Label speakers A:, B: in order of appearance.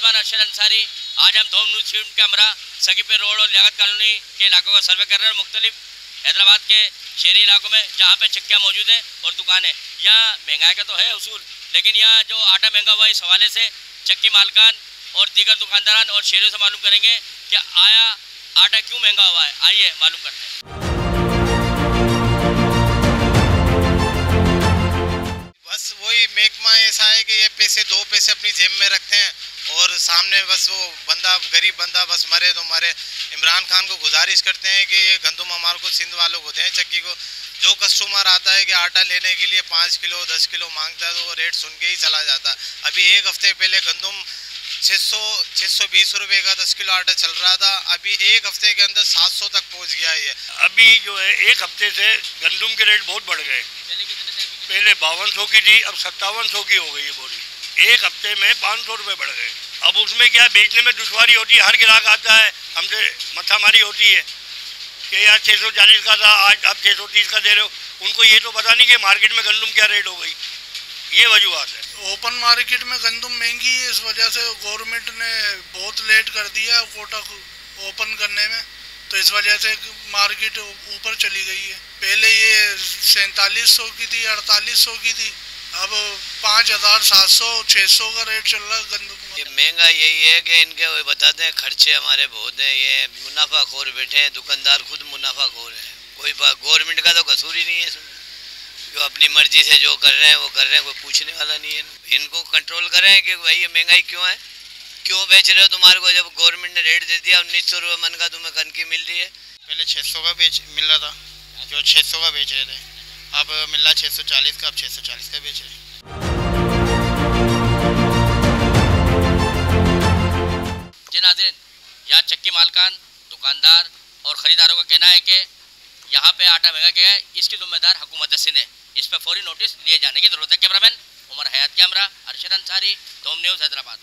A: Cameraman Arshad Ansari. आज हम Dhom news team camera सकीपुर road और लियाकत कॉलोनी के इलाकों का सर्वे कर रहे हैं। मुख्तलिफ हैदराबाद के शहरी इलाकों में जहाँ पे चक्कियाँ मौजूद हैं और दुकानें, यहाँ महंगाई का तो है उसूल, लेकिन यहाँ जो आटा महंगा हुआ है इस हवाले से चक्की मालकान और दीगर दुकानदारान और शहरियों से मालूम करेंगे कि आया आटा क्यों महंगा हुआ है। आइए मालूम करते हैं।
B: बस वही महकमा ऐसा है कि ये पैसे दो पैसे अपनी जेब में रखते हैं और सामने बस वो बंदा, गरीब बंदा बस मरे तो मरे। इमरान खान को गुजारिश करते हैं कि ये गंदम हमारे को सिंध वालों को दें, चक्की को। जो कस्टमर आता है कि आटा लेने के लिए 5 किलो 10 किलो मांगता है तो वो रेट सुन के ही चला जाता है। अभी एक हफ्ते पहले गंदम 620 रुपये का 10 किलो आटा चल रहा था, अभी एक हफ्ते के अंदर 700 तक पहुंच गया है।
C: अभी जो है एक हफ्ते से गंदम के रेट बहुत बढ़ गए। पहले 5200 की थी, अब 5700 की हो गई है बोरी। एक हफ्ते में 500 रुपये बढ़ गए। अब उसमें क्या बेचने में दुश्वारी होती है। हर ग्राहक आता है, हमसे मत्थामारी होती है कि यार 640 का था, आज अब 630 का दे रहे हो। उनको ये तो पता नहीं कि मार्केट में गंदम क्या रेट हो गई। ये वजूहत है।
D: ओपन मार्केट में गंदम महंगी है, इस वजह से गवर्नमेंट ने बहुत लेट कर दिया कोटा ओपन करने में, तो इस वजह से मार्केट ऊपर चली गई है। पहले ये 4700 की थी, 4800 की थी, अब 5700 600 का रेट चल रहा है गंदम का।
E: ये महंगा यही है कि इनके वो बताते हैं खर्चे हमारे बहुत हैं, ये मुनाफाखोर बैठे हैं, दुकानदार खुद मुनाफाखोर हैं। कोई गवर्नमेंट का तो कसूर ही नहीं है इसमें। जो अपनी मर्जी से जो कर रहे हैं वो कर रहे हैं, कोई पूछने वाला नहीं है। इनको कंट्रोल करें कि भाई ये महंगाई क्यों है, क्यों बेच रहे हो। तुम्हारे को जब गवर्नमेंट ने रेट दे दिया 1900 रुपये मन का तुम्हें कनकी मिल रही है।
B: पहले 600 का मिल रहा था, जो 600 का बेच रहे थे, अब मिल रहा 640 का, अब 640 का बेच रहे हैं।
A: जी नाज़रीन, यहाँ चक्की मालकान, दुकानदार और ख़रीदारों का कहना है कि यहाँ पे आटा महंगा गया है, इसकी जिम्मेदार हुकूमत सिंध है। इस पर फौरी नोटिस लिए जाने की ज़रूरत है। कैमरामैन उमर हयात, कैमरा अरशद अंसारी, धूम न्यूज़ हैदराबाद।